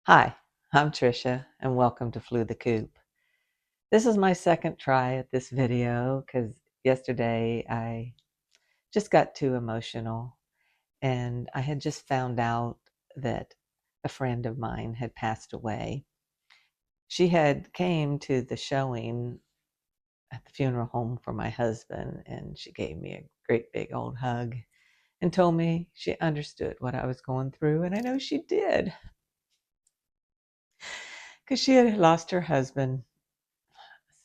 Hi, I'm Trisha, and welcome to Flew the Coop. This is my second try at this video because yesterday I just got too emotional, and I had just found out that a friend of mine had passed away. She had came to the showing at the funeral home for my husband, and she gave me a great big old hug and told me she understood what I was going through, and I know she did because she had lost her husband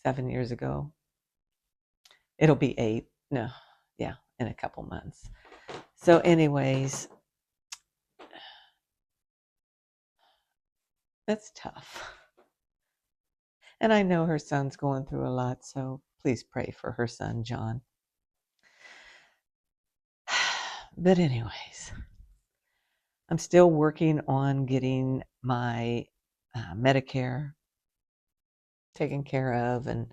7 years ago. It'll be 8. No, yeah, in a couple months. So, anyways, that's tough. And I know her son's going through a lot, so please pray for her son, John. But, anyways, I'm still working on getting my Medicare taken care of. And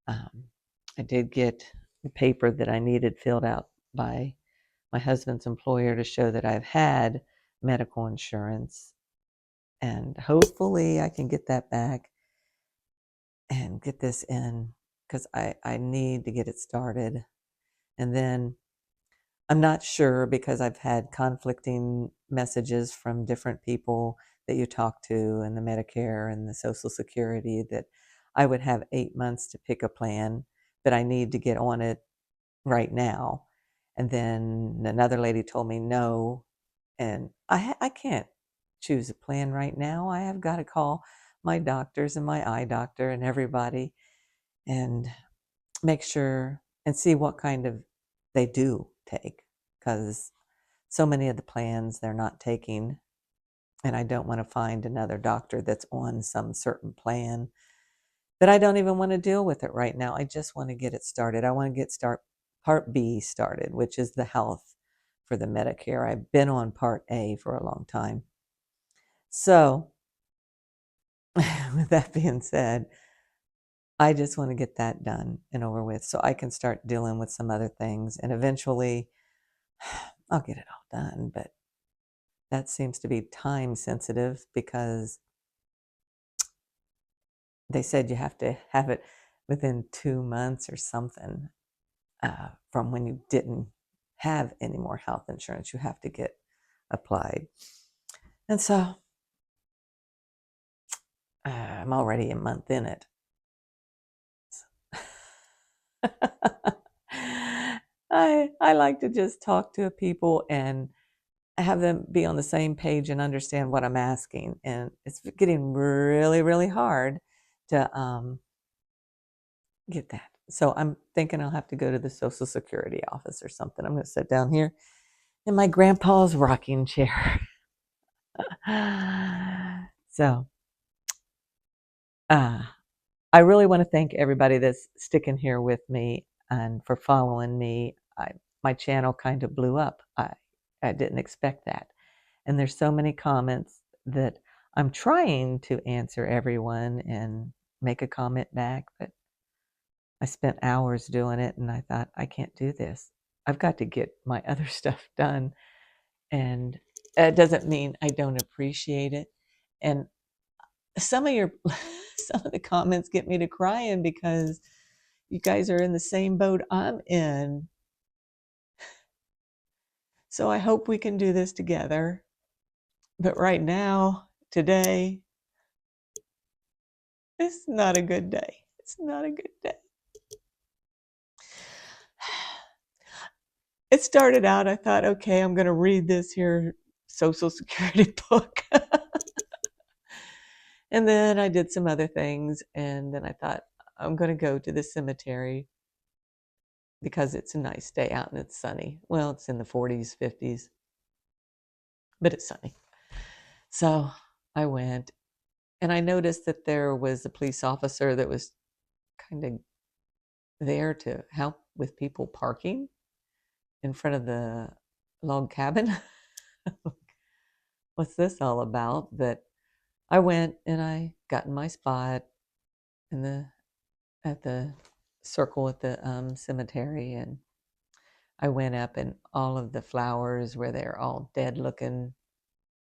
um, I did get the paper that I needed filled out by my husband's employer to show that I've had medical insurance. And hopefully I can get that back and get this in because I need to get it started. And then I'm not sure because I've had conflicting messages from different people that you talk to and the Medicare and the Social Security that I would have 8 months to pick a plan, but I need to get on it right now. And then another lady told me no, and I can't choose a plan right now. I have got to call my doctors and my eye doctor and everybody and make sure and see what kind of they do take, because so many of the plans they're not taking, and I don't want to find another doctor that's on some certain plan that I don't even want to deal with it right now. I just want to get it started. I want to get part B started, which is the health for the Medicare. I've been on part A for a long time. So, with that being said, I just want to get that done and over with so I can start dealing with some other things. And eventually, I'll get it all done. But that seems to be time sensitive because they said you have to have it within 2 months or something from when you didn't have any more health insurance. You have to get applied. And so I'm already a month in it. I like to just talk to people and have them be on the same page and understand what I'm asking. And it's getting really, really hard to get that. So I'm thinking I'll have to go to the Social Security office or something. I'm going to sit down here in my grandpa's rocking chair. So uh, I really want to thank everybody that's sticking here with me and for following me. My channel kind of blew up. I didn't expect that. And there's so many comments that I'm trying to answer everyone and make a comment back, but I spent hours doing it and I thought, I can't do this. I've got to get my other stuff done. And that doesn't mean I don't appreciate it. And some of your some of the comments get me to crying because you guys are in the same boat I'm in. So I hope we can do this together. But right now, today, it's not a good day. It's not a good day. It started out, I thought, okay, I'm going to read this here Social Security book. And then I did some other things. And then I thought, I'm going to go to the cemetery because it's a nice day out and it's sunny. Well, it's in the 40s, 50s, but it's sunny. So I went and I noticed that there was a police officer that was kind of there to help with people parking in front of the log cabin. What's this all about? But I went and I got in my spot in the at the circle at the cemetery, and I went up, and all of the flowers where they're all dead looking,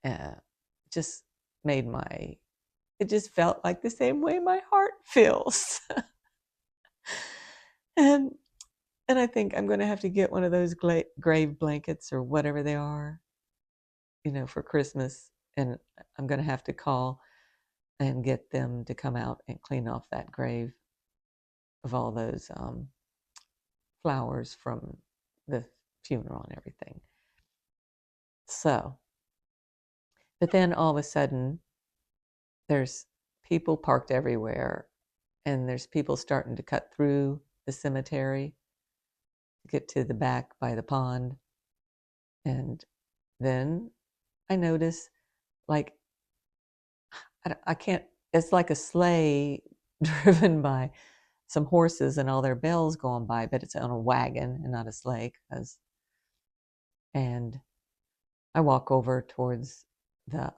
uh, just made it just felt like the same way my heart feels. and and I think I'm going to have to get one of those grave blankets or whatever they are, for Christmas. And I'm going to have to call and get them to come out and clean off that grave of all those flowers from the funeral and everything. So, but then all of a sudden, there's people parked everywhere, and there's people starting to cut through the cemetery to get to the back by the pond. And then I notice, like, I can't, it's like a sleigh driven by some horses and all their bells going by, but it's on a wagon and not a sleigh. And I walk over towards the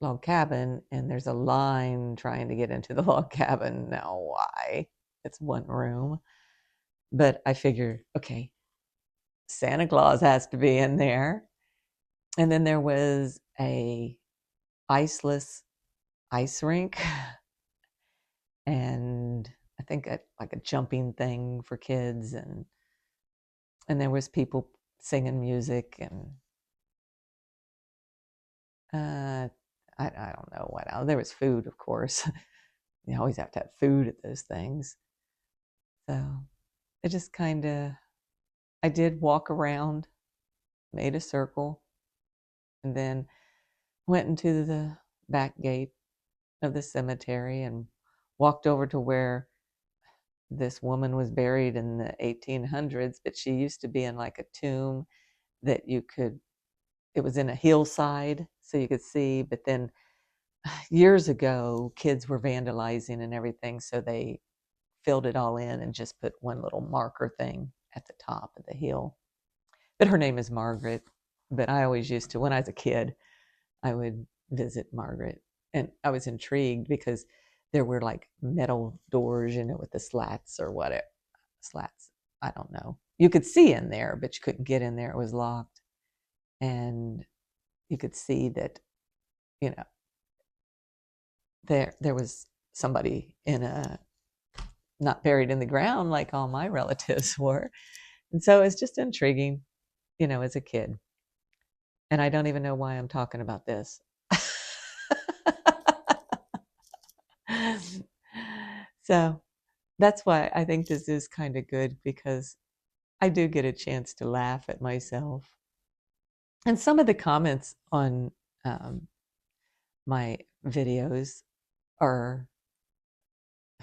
log cabin, and there's a line trying to get into the log cabin. Now, why? It's one room. But I figure, okay, Santa Claus has to be in there. And then there was a iceless ice rink, and I think like a jumping thing for kids, and there was people singing music, and I don't know what else. There was food, of course. You always have to have food at those things. So it just kind of, I did walk around, made a circle, and then went into the back gate of the cemetery and walked over to where this woman was buried in the 1800s, but she used to be in like a tomb that it was in a hillside so you could see, but then years ago, kids were vandalizing and everything, so they filled it all in and just put one little marker thing at the top of the hill. But her name is Margaret. But I always used to, when I was a kid, I would visit Margaret. And I was intrigued because there were like metal doors, with the slats or whatever. Slats, I don't know. You could see in there, but you couldn't get in there. It was locked. And you could see that, there was somebody not buried in the ground like all my relatives were. And so it's just intriguing, as a kid. And I don't even know why I'm talking about this. So that's why I think this is kind of good, because I do get a chance to laugh at myself. And some of the comments on my videos a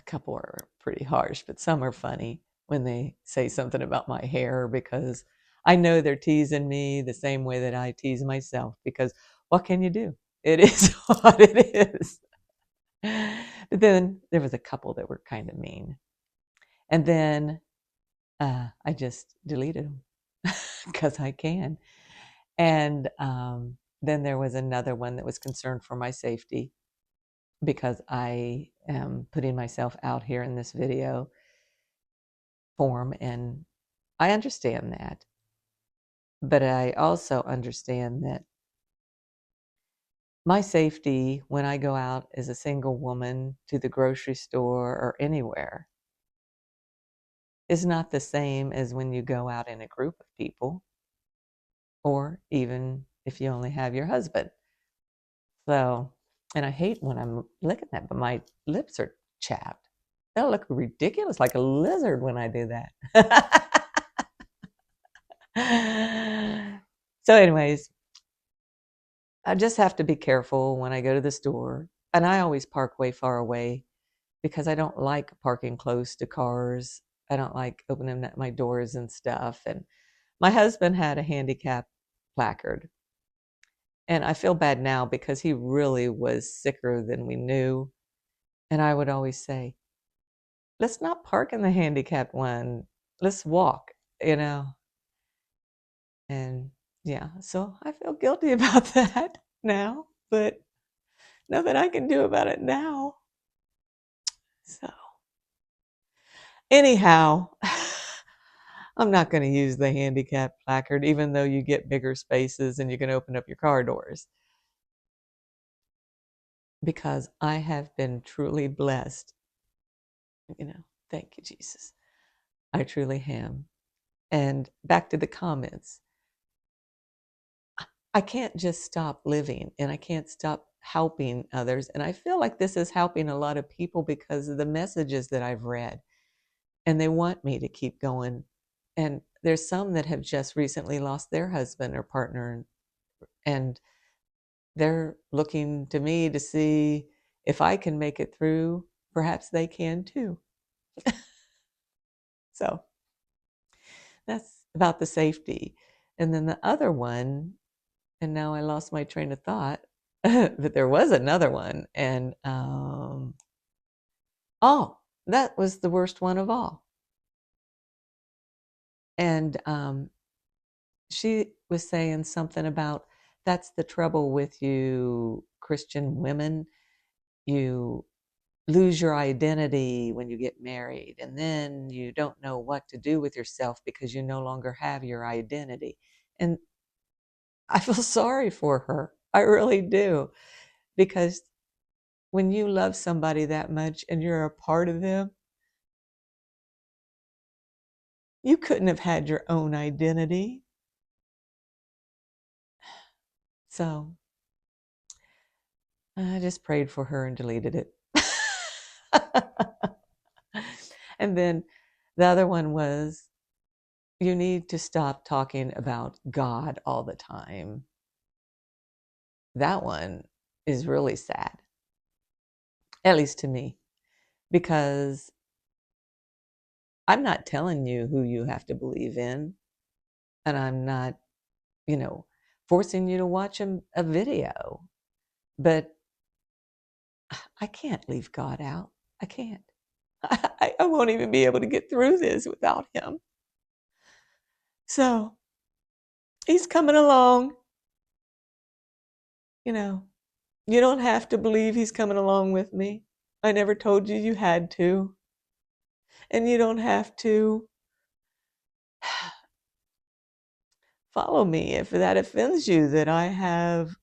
couple are pretty harsh, but some are funny when they say something about my hair, because I know they're teasing me the same way that I tease myself, because what can you do? It is what it is. But then there was a couple that were kind of mean. And then I just deleted them because I can. And then there was another one that was concerned for my safety, because I am putting myself out here in this video form, and I understand that. But I also understand that my safety when I go out as a single woman to the grocery store or anywhere is not the same as when you go out in a group of people, or even if you only have your husband. So, and I hate when I'm looking at, but my lips are chapped. They'll look ridiculous, like a lizard when I do that. So anyways, I just have to be careful when I go to the store. And I always park way far away, because I don't like parking close to cars. I don't like opening my doors and stuff. And my husband had a handicap placard. And I feel bad now because he really was sicker than we knew. And I would always say, let's not park in the handicapped one. Let's walk. And yeah, so I feel guilty about that now, but nothing I can do about it now. So anyhow, I'm not going to use the handicap placard, even though you get bigger spaces and you can open up your car doors. because I have been truly blessed. Thank you, Jesus. I truly am. And back to the comments, I can't just stop living and I can't stop helping others. And I feel like this is helping a lot of people because of the messages that I've read. And they want me to keep going. And there's some that have just recently lost their husband or partner, and they're looking to me to see if I can make it through. Perhaps they can too. So that's about the safety. And then the other one, and now I lost my train of thought, but there was another one. And oh, that was the worst one of all. And she was saying something about, that's the trouble with you Christian women. You lose your identity when you get married, and then you don't know what to do with yourself because you no longer have your identity. And I feel sorry for her. I really do. Because when you love somebody that much and you're a part of them, you couldn't have had your own identity. So I just prayed for her and deleted it. And then the other one was, you need to stop talking about God all the time. That one is really sad, at least to me, because I'm not telling you who you have to believe in, and I'm not, forcing you to watch a video, but I can't leave God out. I can't. I won't even be able to get through this without him. So he's coming along. You don't have to believe he's coming along with me. I never told you you had to. And you don't have to follow me if that offends you, that I have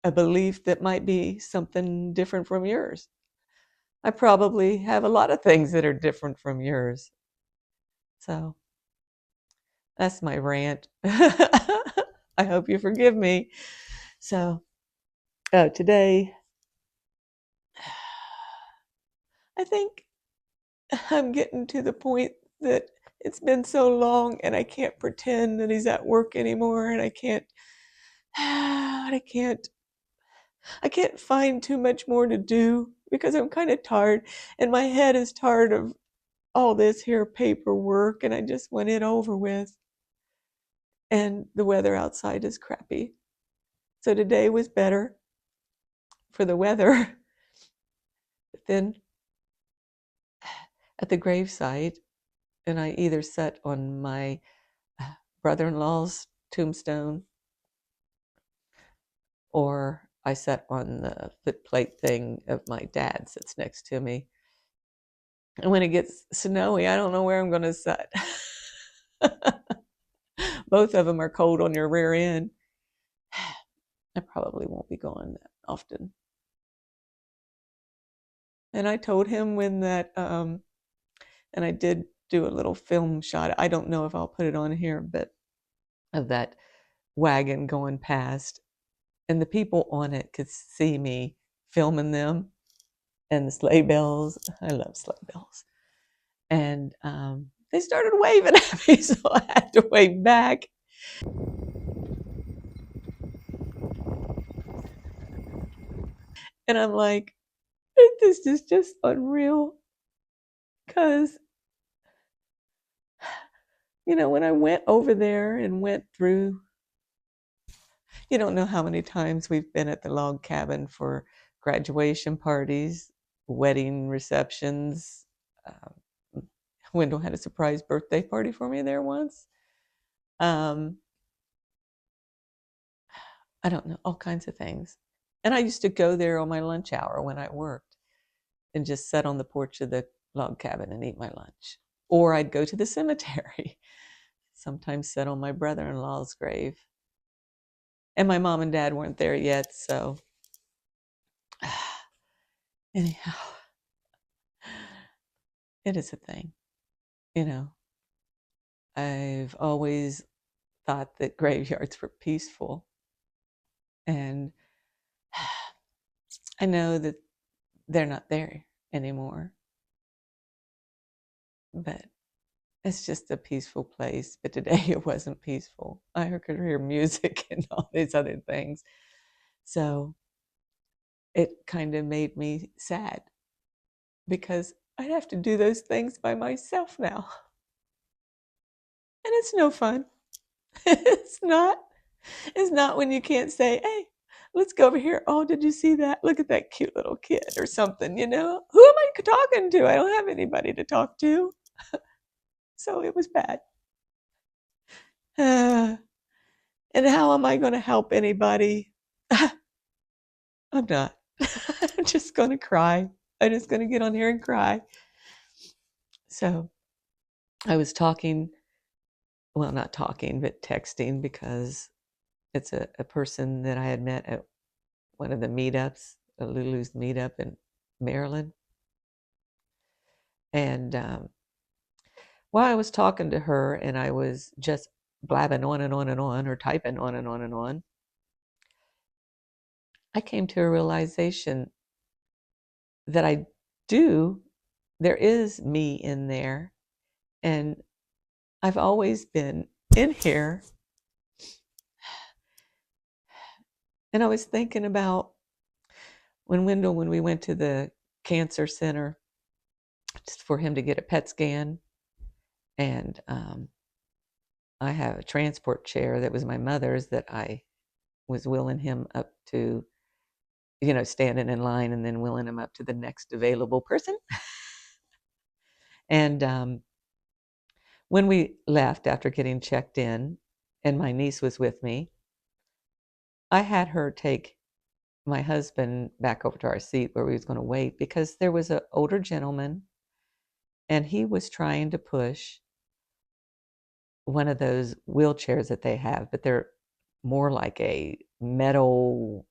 a belief that might be something different from yours. I probably have a lot of things that are different from yours. So that's my rant. I hope you forgive me. So today, I think I'm getting to the point that it's been so long and I can't pretend that he's at work anymore, and I can't find too much more to do because I'm kind of tired and my head is tired of all this here paperwork, and I just want it over with. And the weather outside is crappy. So today was better for the weather. But then at the gravesite, and I either sat on my brother-in-law's tombstone or I sat on the footplate thing of my dad's that's next to me. And when it gets snowy, I don't know where I'm going to sit. Both of them are cold on your rear end. I probably won't be going that often. And I told him when that, and I did do a little film shot. I don't know if I'll put it on here, but of that wagon going past, and the people on it could see me filming them, and the sleigh bells. I love sleigh bells. And they started waving at me, so I had to wave back. And I'm like, this is just unreal. Because, when I went over there and went through, you don't know how many times we've been at the log cabin for graduation parties, wedding receptions. Wendell had a surprise birthday party for me there once. I don't know, all kinds of things. And I used to go there on my lunch hour when I worked and just sit on the porch of the log cabin and eat my lunch. Or I'd go to the cemetery, sometimes sit on my brother-in-law's grave. And my mom and dad weren't there yet, so Anyhow, it is a thing. You know, I've always thought that graveyards were peaceful. And I know that they're not there anymore, but it's just a peaceful place. But today it wasn't peaceful. I could hear music and all these other things. So it kind of made me sad because I'd have to do those things by myself now. And it's no fun. It's not. It's not when you can't say, hey, let's go over here. Oh, did you see that? Look at that cute little kid or something, you know? Who am I talking to? I don't have anybody to talk to. So it was bad. And how am I going to help anybody? I'm not. I'm just going to cry. I'm just going to get on here and cry. So I was talking, well, not talking, but texting because it's a person that I had met at one of the meetups, a Lulu's meetup in Maryland. And while I was talking to her and I was just blabbing on and on and on, or typing on and on and on, I came to a realization that there is me in there. And I've always been in here. And I was thinking about when we went to the cancer center just for him to get a PET scan. And I have a transport chair that was my mother's that I was wheeling him up to, standing in line and then wheeling him up to the next available person. And when we left after getting checked in, and my niece was with me, I had her take my husband back over to our seat where we was going to wait because there was an older gentleman and he was trying to push one of those wheelchairs that they have, but they're more like a metal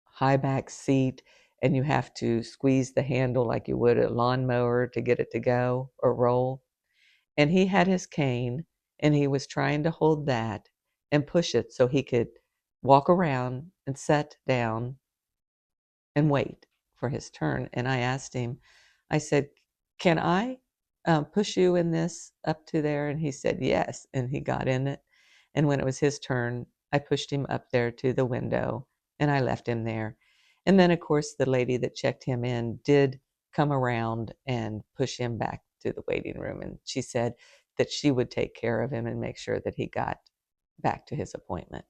high back seat, and you have to squeeze the handle like you would a lawnmower to get it to go or roll. And he had his cane and he was trying to hold that and push it so he could walk around and sit down and wait for his turn. And I asked him, I said, can I push you in this up to there? And he said, yes. And he got in it. And when it was his turn, I pushed him up there to the window and I left him there. And then, of course, the lady that checked him in did come around and push him back to the waiting room. And she said that she would take care of him and make sure that he got back to his appointment.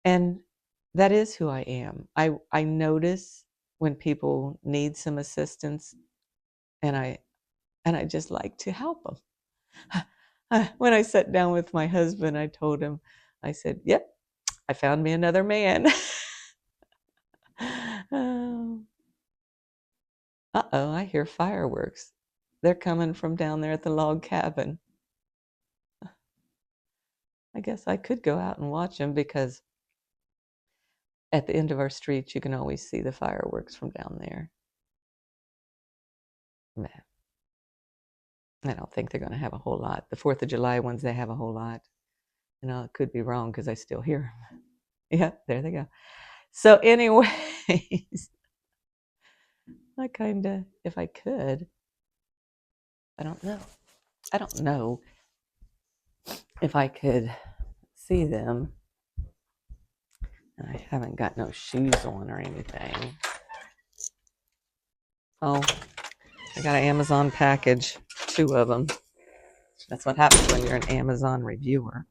And that is who I am. I notice when people need some assistance, and I just like to help them. When I sat down with my husband, I told him, I said, "Yep, I found me another man." Uh-oh, I hear fireworks. They're coming from down there at the log cabin. I guess I could go out and watch them because at the end of our street, you can always see the fireworks from down there. I don't think they're going to have a whole lot. The 4th of July ones, they have a whole lot. It could be wrong because I still hear them. Yeah, there they go. So anyways, I kind of, if I could, I don't know. I don't know if I could see them. I haven't got no shoes on or anything. Oh, I got an Amazon package, 2 of them. That's what happens when you're an Amazon reviewer.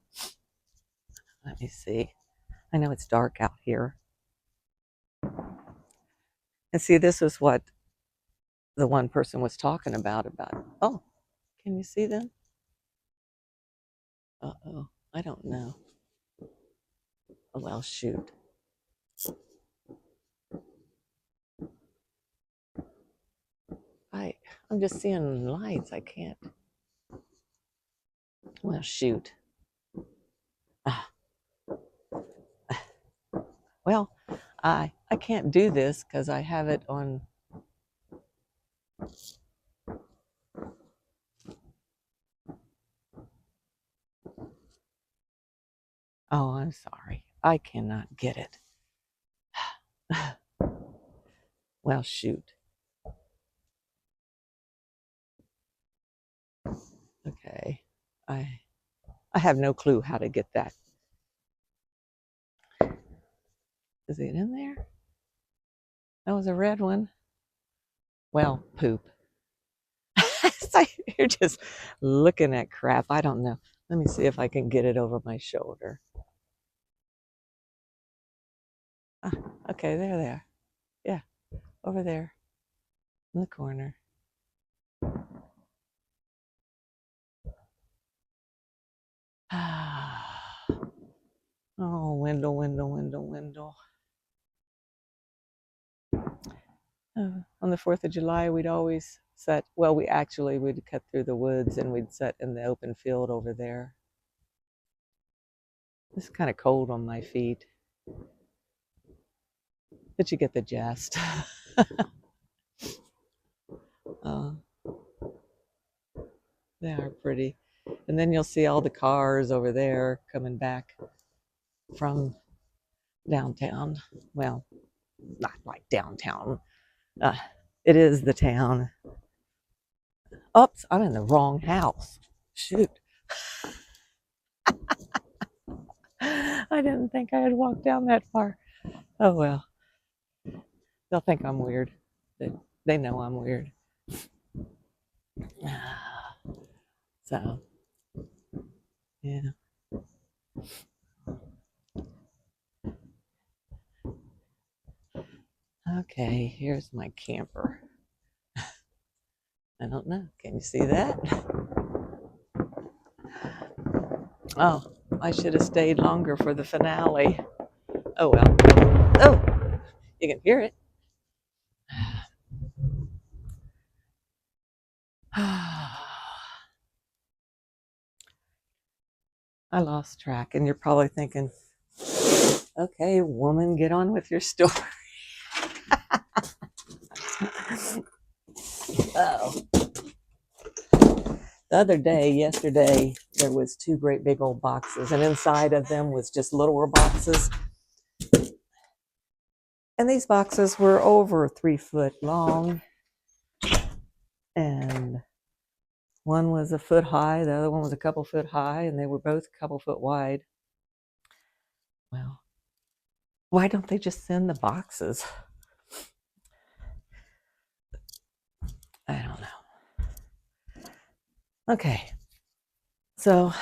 Let me see. I know it's dark out here. And see, this is what the one person was talking about. Oh, can you see them? Uh-oh, I don't know. Oh, well, shoot. I'm just seeing lights. I can't. Well, shoot. Ah. Well, I can't do this because I have it on. Oh, I'm sorry. I cannot get it. Well, shoot. Okay. I I have no clue how to get that. Is it in there? That was a red one. Well, poop. It's like you're just looking at crap. I don't know. Let me see if I can get it over my shoulder. Ah, okay, there. Yeah, over there in the corner. Oh, Wendell. On the 4th of July, we'd always set, well, we'd cut through the woods and we'd set in the open field over there. It's kind of cold on my feet, but you get the gist. uh, they are pretty. And then you'll see all the cars over there coming back from downtown. Well, not like downtown. Uh, it is the town. Oops, I'm in the wrong house. Shoot. I didn't think I had walked down that far. Oh well. They'll think I'm weird. They know I'm weird. So, yeah. Okay, here's my camper. I don't know. Can you see that? Oh, I should have stayed longer for the finale. Oh well. Oh, you can hear it. I lost track, and you're probably thinking, okay, woman, get on with your story. Oh. The other day, yesterday, there was two great big old boxes, and inside of them was just littler boxes. And these boxes were over 3 foot long, and one was a foot high, the other one was a couple foot high, and they were both a couple foot wide. Well, why don't they just send the boxes? I don't know. Okay, so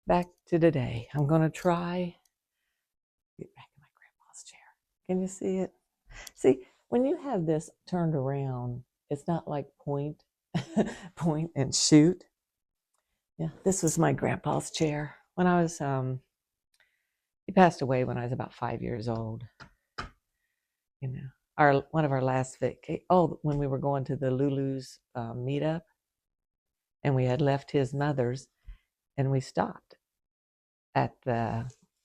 back to today. I'm going to try get back in my grandpa's chair. Can you see it? See, when you have this turned around, it's not like point and shoot. Yeah, this was my grandpa's chair when I was he passed away when I was about 5 years old. You know, one of our last when we were going to the Lulu's meetup, and we had left his mother's, and we stopped at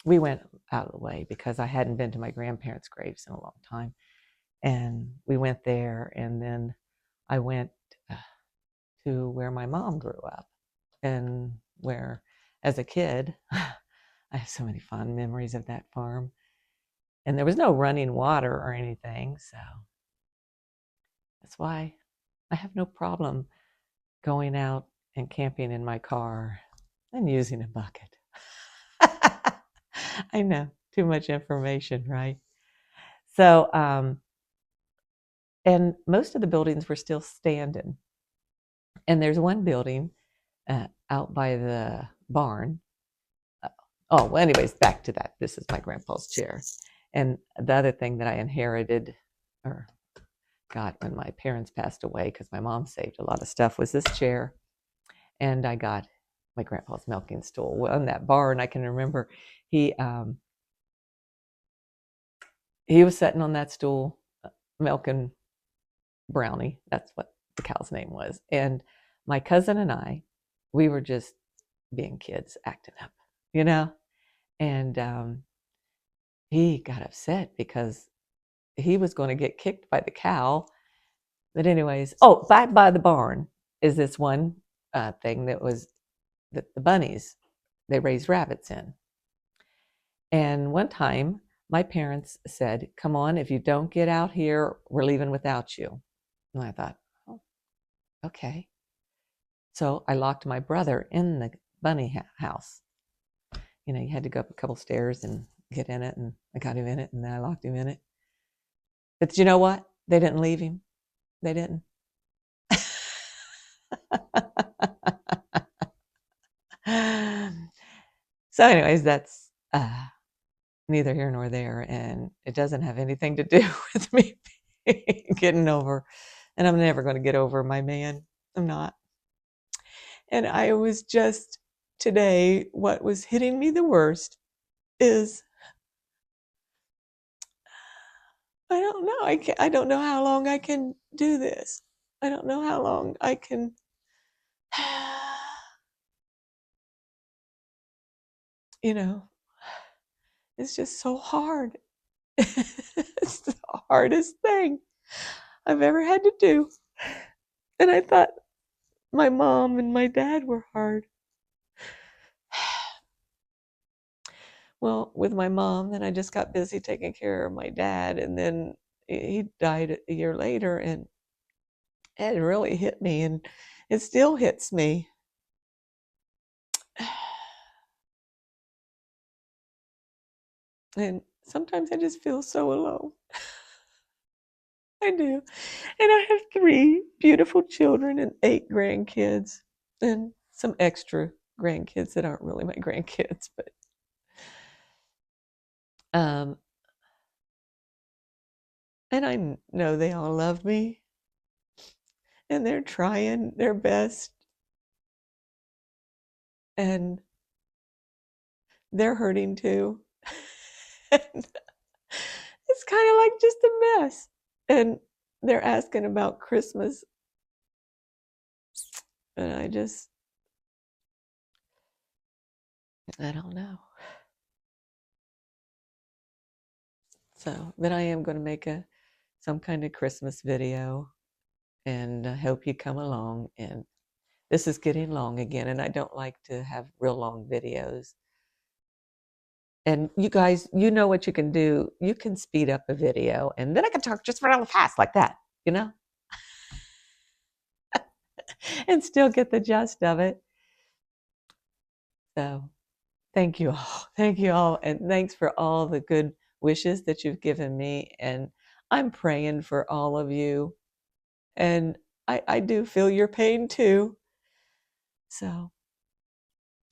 we went out of the way because I hadn't been to my grandparents' graves in a long time, and we went there, and then I went to where my mom grew up, and where, as a kid, I have so many fond memories of that farm. And there was no running water or anything, so that's why I have no problem going out and camping in my car and using a bucket. I know, too much information, right? So, and most of the buildings were still standing. And there's one building out by the barn. Oh, well, anyways, back to that. This is my grandpa's chair. And the other thing that I inherited or got when my parents passed away, because my mom saved a lot of stuff, was this chair. And I got my grandpa's milking stool. Well, in that barn, I can remember he was sitting on that stool milking Brownie. That's what the cow's name was. And my cousin and I, we were just being kids acting up, you know? And he got upset because he was going to get kicked by the cow. But anyways, oh, by the barn is this one thing that was that the bunnies, they raised rabbits in. And one time, my parents said, "Come on, if you don't get out here, we're leaving without you." And I thought, oh, okay. So I locked my brother in the bunny house. You know, you had to go up a couple stairs and get in it, and I got him in it, and then I locked him in it. But you know what? They didn't leave him. They didn't. So, anyways, that's neither here nor there, and it doesn't have anything to do with me getting over. And I'm never going to get over my man. I'm not. And I was just today, what was hitting me the worst is I don't know. I don't know how long I can do this. I don't know how long I can. You know, it's just so hard. It's the hardest thing I've ever had to do. And I thought my mom and my dad were hard. Well, with my mom, then I just got busy taking care of my dad, and then he died a year later, and it really hit me, and it still hits me. And sometimes I just feel so alone. I do. And I have 3 beautiful children and 8 grandkids, and some extra grandkids that aren't really my grandkids, but and I know they all love me, and they're trying their best, and they're hurting too. And it's kind of like just a mess. And they're asking about Christmas, and I don't know. So, but I am going to make some kind of Christmas video, and I hope you come along. And this is getting long again, and I don't like to have real long videos. And you guys, you know what you can do. You can speed up a video, and then I can talk just real fast like that, you know, and still get the gist of it. So thank you all. Thank you all. And thanks for all the good wishes that you've given me. And I'm praying for all of you. And I do feel your pain too. So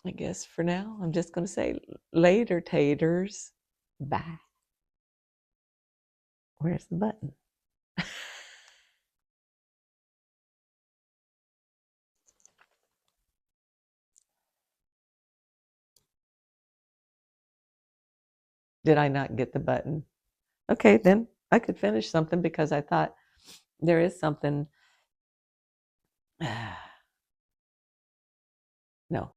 I guess for now, I'm just going to say later, taters. Bye. Where's the button? Did I not get the button? Okay, then I could finish something because I thought there is something. No,